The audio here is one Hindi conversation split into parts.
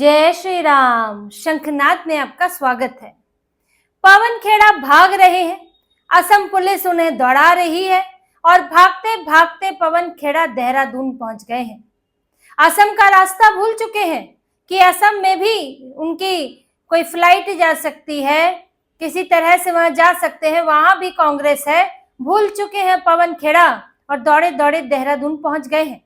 जय श्री राम। शंखनाद में आपका स्वागत है। पवन खेड़ा भाग रहे हैं, असम पुलिस उन्हें दौड़ा रही है और भागते भागते पवन खेड़ा देहरादून पहुंच गए हैं। असम का रास्ता भूल चुके हैं कि असम में भी उनकी कोई फ्लाइट जा सकती है, किसी तरह से वहां जा सकते हैं, वहां भी कांग्रेस है। भूल चुके हैं पवन खेड़ा और दौड़े दौड़े देहरादून पहुंच गए हैं,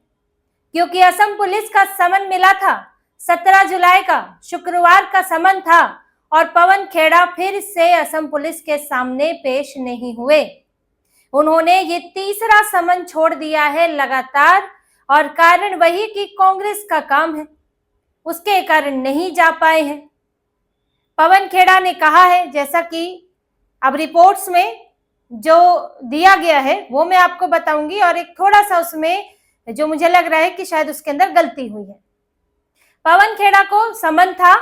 क्योंकि असम पुलिस का समन मिला था। 17 जुलाई का शुक्रवार का समन था और पवन खेड़ा फिर से असम पुलिस के सामने पेश नहीं हुए। उन्होंने ये तीसरा समन छोड़ दिया है लगातार, और कारण वही कि कांग्रेस का काम है, उसके कारण नहीं जा पाए हैं। पवन खेड़ा ने कहा है, जैसा कि अब रिपोर्ट्स में जो दिया गया है वो मैं आपको बताऊंगी, और एक थोड़ा सा उसमें जो मुझे लग रहा है कि शायद उसके अंदर गलती हुई है। पवन खेड़ा को समन था,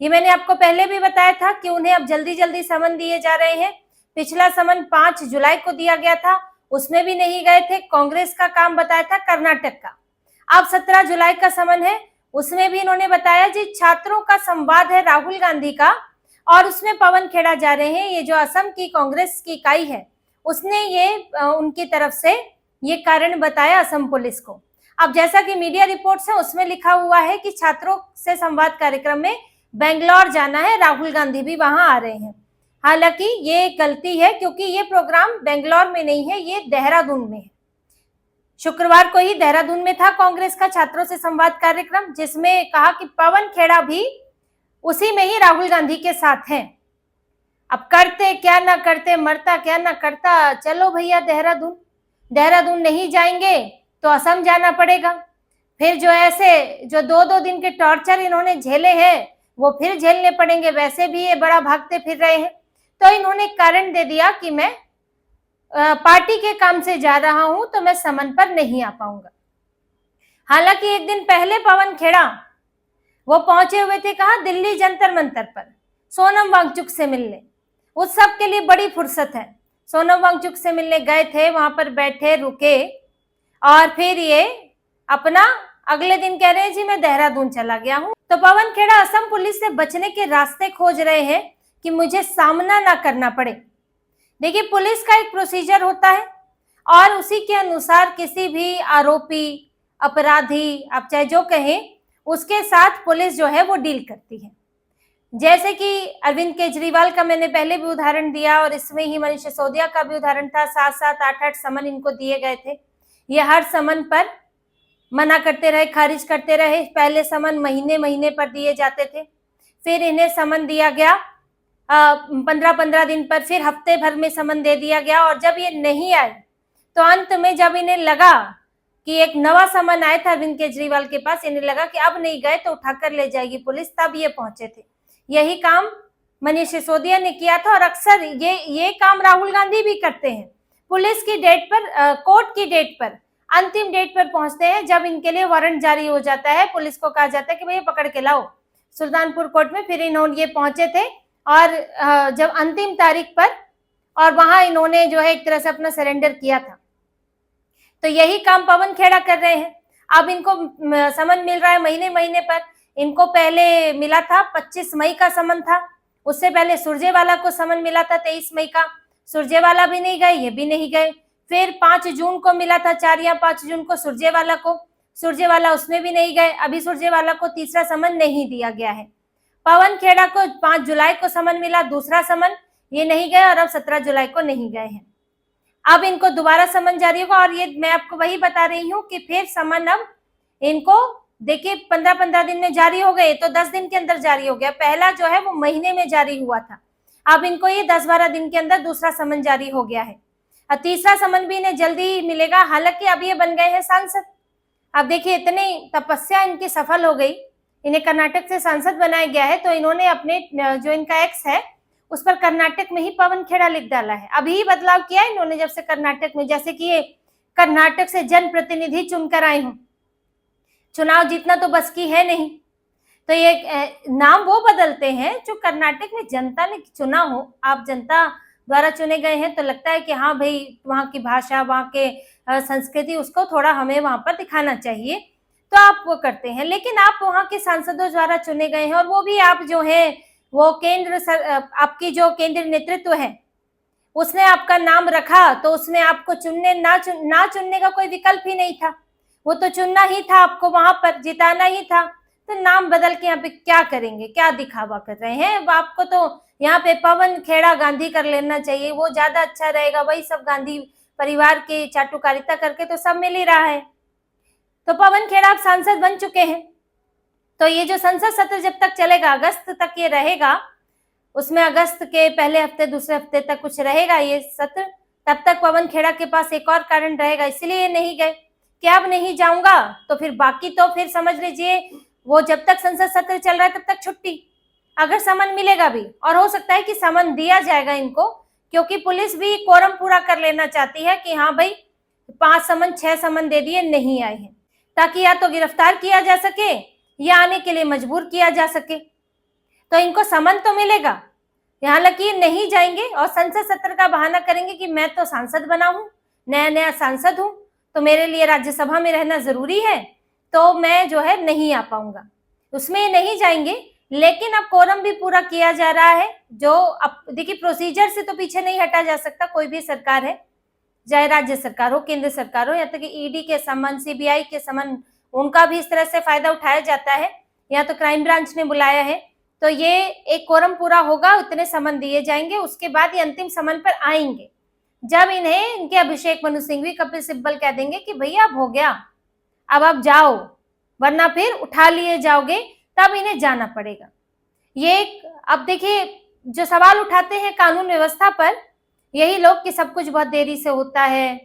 ये मैंने आपको पहले भी बताया था कि उन्हें अब जल्दी जल्दी समन दिए जा रहे हैं। पिछला समन 5 जुलाई को दिया गया था, उसमें भी नहीं गए थे, कांग्रेस का काम बताया था कर्नाटक का। अब 17 जुलाई का समन है, उसमें भी इन्होंने बताया जी छात्रों का संवाद है राहुल गांधी का, और उसमें पवन खेड़ा जा रहे हैं। ये जो असम की कांग्रेस की इकाई है उसने ये उनकी तरफ से ये कारण बताया असम पुलिस को। अब जैसा कि मीडिया रिपोर्ट्स है उसमें लिखा हुआ है कि छात्रों से संवाद कार्यक्रम में बेंगलोर जाना है, राहुल गांधी भी वहां आ रहे हैं। हालांकि ये गलती है, क्योंकि ये प्रोग्राम बेंगलोर में नहीं है, ये देहरादून में है। शुक्रवार को ही देहरादून में था कांग्रेस का छात्रों से संवाद कार्यक्रम, जिसमें कहा कि पवन खेड़ा भी उसी में ही राहुल गांधी के साथ हैं। अब करते क्या ना करते, मरता क्या ना करता, चलो भैया देहरादून नहीं जाएंगे तो असम जाना पड़ेगा। फिर जो ऐसे जो 2-2 दिन के टॉर्चर इन्होंने झेले हैं वो फिर झेलने पड़ेंगे। वैसे भी ये बड़ा भागते फिर रहे हैं, तो इन्होंने कारण दे दिया कि मैं पार्टी के काम से जा रहा हूं तो मैं समन पर नहीं आ पाऊंगा। हालांकि एक दिन पहले पवन खेड़ा वो पहुंचे हुए थे कहा, दिल्ली जंतर मंतर पर सोनम वांगचुक से मिलने। उस सब के लिए बड़ी फुर्सत है। सोनम वांगचुक से मिलने गए थे, वहां पर बैठे रुके, और फिर ये अपना अगले दिन कह रहे हैं जी मैं देहरादून चला गया हूं। तो पवन खेड़ा असम पुलिस से बचने के रास्ते खोज रहे हैं कि मुझे सामना ना करना पड़े। देखिए, पुलिस का एक प्रोसीजर होता है और उसी के अनुसार किसी भी आरोपी, अपराधी, आप चाहे जो कहें, उसके साथ पुलिस जो है वो डील करती है। जैसे कि अरविंद केजरीवाल का मैंने पहले भी उदाहरण दिया, और इसमें ही मनीष सिसोदिया का भी उदाहरण था। 7-7, 8-8 समन इनको दिए गए थे। ये हर समन पर मना करते रहे, खारिज करते रहे। पहले समन महीने पर दिए जाते थे, फिर इन्हें समन दिया गया 15-15 दिन पर, फिर हफ्ते भर में समन दे दिया गया। और जब ये नहीं आए तो अंत में जब इन्हें लगा कि एक नवा समन आया था अरविंद केजरीवाल के पास, इन्हें लगा कि अब नहीं गए तो उठाकर ले जाएगी पुलिस, तब ये पहुंचे थे। यही काम मनीष सिसोदिया ने किया था, और अक्सर ये काम राहुल गांधी भी करते हैं। पुलिस की डेट पर, कोर्ट की डेट पर, अंतिम डेट पर पहुंचते हैं जब इनके लिए वारंट जारी हो जाता है। पुलिस को कहा जाता है कि भैया पकड़ के लाओ सुल्तानपुर कोर्ट में। फिर इन्होंने ये पहुंचे थे, और जब अंतिम तारीख पर, और वहां इन्होंने जो है एक तरह से अपना सरेंडर किया था। तो यही काम पवन खेड़ा कर रहे हैं। अब इनको समन मिल रहा है महीने पर। इनको पहले मिला था 25 मई का समन था, उससे पहले सुरजेवाला को समन मिला था 23 मई का। सुरजेवाला भी नहीं गए, ये भी नहीं गए। फिर 5 जून को मिला था, 4 या 5 जून को सुरजेवाला को, सुरजेवाला उसमें भी नहीं गए। अभी सुरजेवाला को तीसरा समन नहीं दिया गया है। पवन खेड़ा को 5 जुलाई को समन मिला, दूसरा समन, ये नहीं गए, और अब 17 जुलाई को नहीं गए हैं। अब इनको दोबारा समन जारी होगा, और ये मैं आपको वही बता रही हूँ कि फिर समन अब इनको देखिए 15-15 दिन में जारी हो गए, तो 10 दिन के अंदर जारी हो गया। पहला जो है वो महीने में जारी हुआ था, अब इनको ये 10-12 दिन के अंदर दूसरा समन जारी हो गया है। और तीसरा समन भी इन्हें जल्दी मिलेगा। हालांकि अब ये बन गए हैं सांसद। अब देखिए, इतनी तपस्या इनकी सफल हो गई, इन्हें कर्नाटक से सांसद बनाया गया है, तो इन्होंने अपने जो इनका एक्स है उस पर कर्नाटक में ही पवन खेड़ा लिख डाला है। अभी बदलाव किया इन्होंने जब से कर्नाटक में, जैसे कि ये कर्नाटक से जनप्रतिनिधि चुनकर आए हों। चुनाव जीतना तो बस की है नहीं, तो ये नाम वो बदलते हैं जो कर्नाटक में जनता ने चुना हो। आप जनता द्वारा चुने गए हैं तो लगता है कि हाँ भाई, वहाँ की भाषा, वहाँ के संस्कृति, उसको थोड़ा हमें वहाँ पर दिखाना चाहिए। तो आप वो करते हैं। लेकिन आप वहां के सांसदों द्वारा चुने गए हैं और वो भी आप जो है वो आपकी जो केंद्रीय नेतृत्व है उसने आपका नाम रखा, तो उसमें आपको ना चुनने का कोई विकल्प ही नहीं था। वो तो चुनना ही था, आपको वहां पर जिताना ही था। तो नाम बदल के यहाँ पे क्या करेंगे, क्या दिखावा कर रहे हैं? आपको तो यहाँ पे पवन खेड़ा गांधी कर लेना चाहिए, वो ज्यादा अच्छा रहेगा। वही सब गांधी परिवार के चाटुकारिता करके तो सब मिल ही रहा है। तो पवन खेड़ा आप सांसद बन चुके हैं, तो ये जो संसद सत्र जब तक चलेगा, अगस्त तक ये रहेगा, उसमें अगस्त के पहले हफ्ते दूसरे हफ्ते तक कुछ रहेगा ये सत्र, तब तक पवन खेड़ा के पास एक और कारण रहेगा, इसलिए ये नहीं गए कि अब नहीं जाऊंगा तो फिर बाकी तो फिर समझ लीजिए वो जब तक संसद सत्र चल रहा है तब तक छुट्टी, अगर समन मिलेगा भी, और हो सकता है कि समन दिया जाएगा इनको, क्योंकि पुलिस भी कोरम पूरा कर लेना चाहती है कि हाँ भाई 5 समन 6 समन दे दिए, नहीं आए हैं, ताकि या तो गिरफ्तार किया जा सके या आने के लिए मजबूर किया जा सके। तो इनको समन तो मिलेगा, हालांकि ये नहीं जाएंगे और संसद सत्र का बहाना करेंगे कि मैं तो सांसद बना हूं, नया सांसद हूं, तो मेरे लिए राज्यसभा में रहना जरूरी है, तो मैं जो है नहीं आ पाऊंगा, उसमें ये नहीं जाएंगे। लेकिन अब कोरम भी पूरा किया जा रहा है, जो अब देखिए प्रोसीजर से तो पीछे नहीं हटा जा सकता, कोई भी सरकार है, चाहे राज्य सरकार हो, केंद्र सरकार हो, या तक ईडी के समन, सीबीआई के समन, उनका भी इस तरह से फायदा उठाया जाता है, या तो क्राइम ब्रांच ने बुलाया है, तो ये एक कोरम पूरा होगा, उतने समन दिए जाएंगे, उसके बाद ये अंतिम समन पर आएंगे, जब इन्हें इनके अभिषेक मनु सिंघवी, कपिल सिब्बल कह देंगे कि भैया अब हो गया, अब आप जाओ, वरना फिर उठा लिए जाओगे, तब इन्हें जाना पड़ेगा। ये अब देखिए जो सवाल उठाते हैं कानून व्यवस्था पर यही लोग कि सब कुछ बहुत देरी से होता है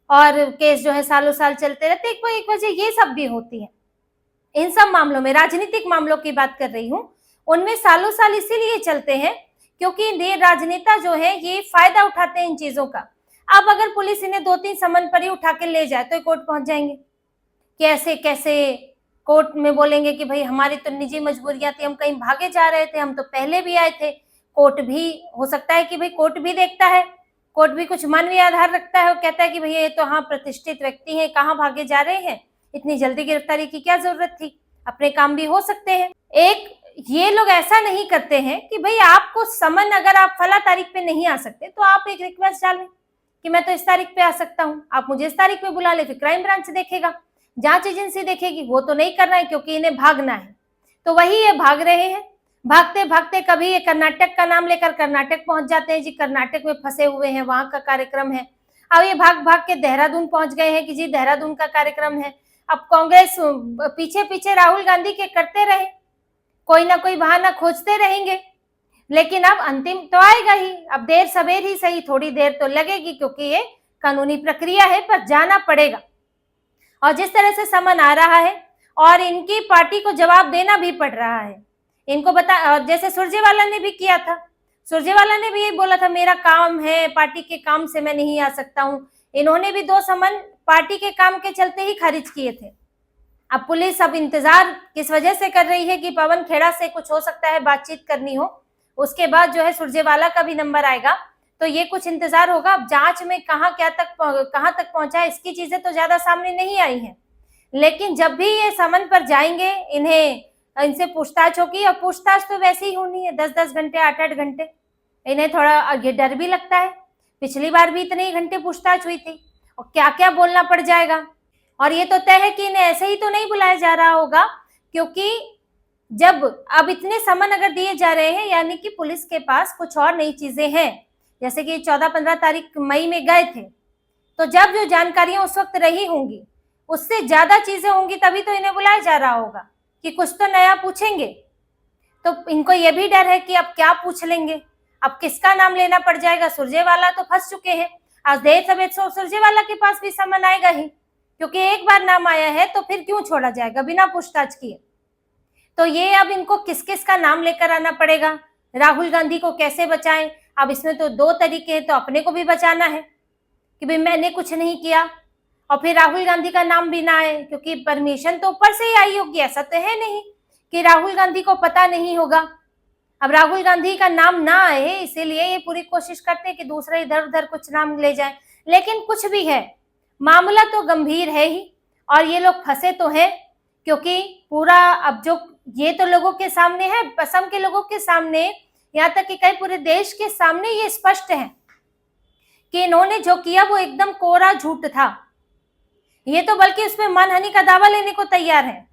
और केस जो है सालों साल चलते रहते, एक वजह ये सब भी होती है। इन सब मामलों में, राजनीतिक मामलों की बात कर रही हूँ, उनमें सालों साल इसीलिए चलते हैं क्योंकि ये राजनेता जो है ये फायदा उठाते हैं इन चीजों का। अब अगर पुलिस इन्हें 2-3 समन पर ही उठा के ले जाए तो कोर्ट पहुंच जाएंगे, कैसे कैसे कोर्ट में बोलेंगे कि भाई हमारी तो निजी मजबूरियां थी, हम कहीं भागे जा रहे थे, हम तो पहले भी आए थे। कोर्ट भी हो सकता है कि भाई कोर्ट भी देखता है, कोर्ट भी कुछ मानवीय आधार रखता है, वो कहता है कि भैया ये तो हाँ प्रतिष्ठित व्यक्ति है, कहाँ भागे जा रहे हैं, इतनी जल्दी गिरफ्तारी की क्या जरूरत थी, अपने काम भी हो सकते हैं। एक ये लोग ऐसा नहीं करते हैं कि भाई आपको समन, अगर आप फला तारीख पे नहीं आ सकते तो आप एक रिक्वेस्ट डालें कि मैं तो इस तारीख पे आ सकता हूँ, आप मुझे इस तारीख पे बुला ले, फिर क्राइम ब्रांच देखेगा, जांच एजेंसी देखेगी। वो तो नहीं करना है क्योंकि इन्हें भागना है, तो वही ये भाग रहे हैं। भागते भागते कभी ये कर्नाटक का नाम लेकर कर्नाटक पहुंच जाते हैं, जी कर्नाटक में फंसे हुए हैं, वहां का कार्यक्रम है। अब ये भाग भाग के देहरादून पहुंच गए हैं कि जी देहरादून का कार्यक्रम है। अब कांग्रेस पीछे पीछे राहुल गांधी के करते रहे, कोई ना कोई बहाना खोजते रहेंगे, लेकिन अब अंतिम तो आएगा ही, अब देर सवेर ही सही, थोड़ी देर तो लगेगी क्योंकि ये कानूनी प्रक्रिया है, पर जाना पड़ेगा। और जिस तरह से समन आ रहा है और इनकी पार्टी को जवाब देना भी पड़ रहा है, इनको बता, जैसे सुरजेवाला ने भी किया था, सुरजेवाला ने भी यही बोला था मेरा काम है, पार्टी के काम से मैं नहीं आ सकता हूं। इन्होंने भी 2 समन पार्टी के काम के चलते ही खारिज किए थे। अब पुलिस अब इंतजार किस वजह से कर रही है कि पवन खेड़ा से कुछ हो सकता है, बातचीत करनी हो, उसके बाद जो है सुरजेवाला का भी नंबर आएगा, तो ये कुछ इंतजार होगा। अब जांच में कहाँ तक पहुंचा है, इसकी चीजें तो ज्यादा सामने नहीं आई हैं, लेकिन जब भी ये समन पर जाएंगे इनसे पूछताछ होगी, और पूछताछ तो वैसे ही होनी है 10-10 घंटे 8-8 घंटे। इन्हें थोड़ा ये डर भी लगता है, पिछली बार भी इतने ही घंटे पूछताछ हुई थी, और क्या क्या बोलना पड़ जाएगा। और ये तो तय है कि इन्हें ऐसे ही तो नहीं बुलाया जा रहा होगा, क्योंकि जब अब इतने समन अगर दिए जा रहे हैं, यानी कि पुलिस के पास कुछ और नई चीजें हैं, जैसे कि 14-15 तारीख मई में गए थे, तो जब जो जानकारियां उस वक्त रही होंगी उससे ज्यादा चीजें होंगी, तभी तो इन्हें बुलाया जा रहा होगा कि कुछ तो नया पूछेंगे। तो इनको ये भी डर है कि अब क्या पूछ लेंगे, अब किसका नाम लेना पड़ जाएगा। सुरजेवाला तो फंस चुके हैं, आज देर सवेर सुरजेवाला के पास भी समन आएगा ही, क्योंकि एक बार नाम आया है तो फिर क्यों छोड़ा जाएगा बिना पूछताछ किए। तो ये अब इनको किस किस का नाम लेकर आना पड़ेगा, राहुल गांधी को कैसे बचाएं। अब इसमें तो 2 तरीके हैं, तो अपने को भी बचाना है कि भाई मैंने कुछ नहीं किया, और फिर राहुल गांधी का नाम भी ना आए, क्योंकि परमिशन तो ऊपर से ही आई होगी, ऐसा तो है नहीं कि राहुल गांधी को पता नहीं होगा। अब राहुल गांधी का नाम ना आए, इसीलिए ये पूरी कोशिश करते हैं कि दूसरे इधर उधर कुछ नाम ले जाए। लेकिन कुछ भी है, मामला तो गंभीर है ही, और ये लोग फंसे तो हैं, क्योंकि पूरा अब जो ये तो लोगों के सामने है, असम के लोगों के सामने, यहाँ तक कि कई पूरे देश के सामने ये स्पष्ट है कि इन्होंने जो किया वो एकदम कोरा झूठ था। ये तो बल्कि उसमें मानहानि का दावा लेने को तैयार है।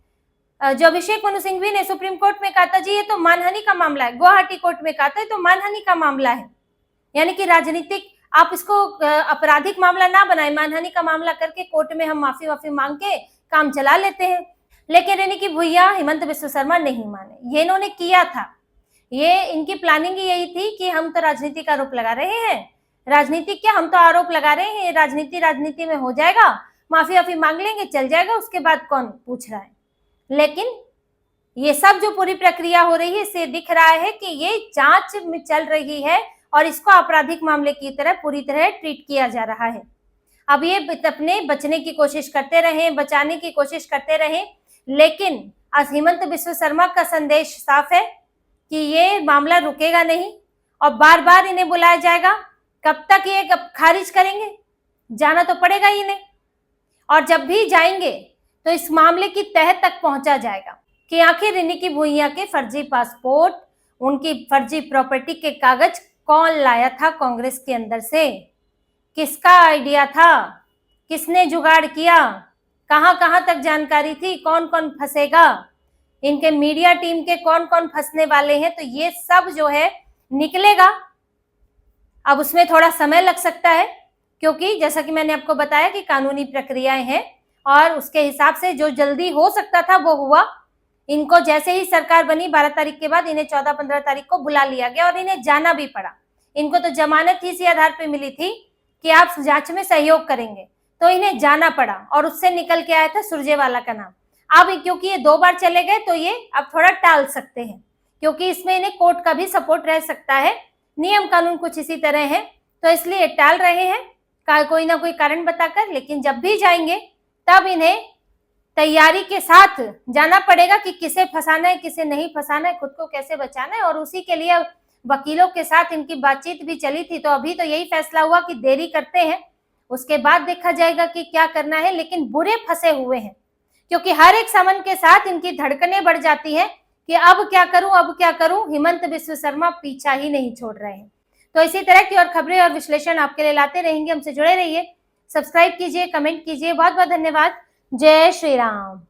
जो अभिषेक मनु सिंघवी ने सुप्रीम कोर्ट में कहा था, जी ये तो मानहानि का मामला है, गुवाहाटी कोर्ट में कहा था तो मानहानि का मामला है, यानी कि राजनीतिक आप इसको आपराधिक मामला ना बनाए, मानहानि का मामला करके कोर्ट में हम माफी मांग के काम चला लेते हैं। लेकिन रेनी की भुइया हिमंत बिस्व शर्मा नहीं माने, ये इन्होंने किया था, ये इनकी प्लानिंग यही थी कि हम तो राजनीति का आरोप लगा रहे हैं, राजनीति क्या, हम तो आरोप लगा रहे हैं, राजनीति में हो जाएगा, माफी मांग लेंगे, चल जाएगा, उसके बाद कौन पूछ रहा है। लेकिन ये सब जो पूरी प्रक्रिया हो रही है, इससे दिख रहा है कि ये जांच में चल रही है और इसको आपराधिक मामले की तरह पूरी तरह ट्रीट किया जा रहा है। अब ये अपने बचने की कोशिश करते रहे, बचाने की कोशिश करते रहे, लेकिन आज हिमंत बिस्व शर्मा का संदेश साफ है कि ये मामला रुकेगा नहीं और बार बार इन्हें बुलाया जाएगा। कब तक ये खारिज करेंगे, जाना तो पड़ेगा ही नहीं, और जब भी जाएंगे तो इस मामले की तह तक पहुंचा जाएगा कि आखिर रेनी की भुइया के फर्जी पासपोर्ट, उनकी फर्जी प्रॉपर्टी के कागज कौन लाया था कांग्रेस के अंदर से, किसका आइडिया था, किसने जुगाड़ किया, कहां तक जानकारी थी, कौन कौन फंसेगा, इनके मीडिया टीम के कौन कौन फंसने वाले हैं, तो ये सब जो है निकलेगा। अब उसमें थोड़ा समय लग सकता है, क्योंकि जैसा कि मैंने आपको बताया कि कानूनी प्रक्रियाएं हैं और उसके हिसाब से जो जल्दी हो सकता था वो हुआ। इनको जैसे ही सरकार बनी 12 तारीख के बाद इन्हें 14-15 तारीख को बुला लिया गया और इन्हें जाना भी पड़ा। इनको तो जमानत ही इसी आधार पर मिली थी कि आप जांच में सहयोग करेंगे, तो इन्हें जाना पड़ा और उससे निकल के आया था सुरजेवाला का नाम। अब क्योंकि ये 2 बार चले गए तो ये अब थोड़ा टाल सकते हैं, क्योंकि इसमें इन्हें कोर्ट का भी सपोर्ट रह सकता है, नियम कानून कुछ इसी तरह है, तो इसलिए टाल रहे हैं कोई ना कोई कारण बताकर। लेकिन जब भी जाएंगे तब इन्हें तैयारी के साथ जाना पड़ेगा कि किसे फंसाना है, किसे नहीं फंसाना है, खुद को कैसे बचाना है, और उसी के लिए वकीलों के साथ इनकी बातचीत भी चली थी। तो अभी तो यही फैसला हुआ कि देरी करते हैं, उसके बाद देखा जाएगा कि क्या करना है। लेकिन बुरे फंसे हुए हैं, क्योंकि हर एक समन के साथ इनकी धड़कनें बढ़ जाती हैं कि अब क्या करूं। हिमंत बिस्व शर्मा पीछा ही नहीं छोड़ रहे हैं। तो इसी तरह की और खबरें और विश्लेषण आपके लिए लाते रहेंगे, हमसे जुड़े रहिए, सब्सक्राइब कीजिए, कमेंट कीजिए। बहुत बहुत धन्यवाद। जय श्री राम।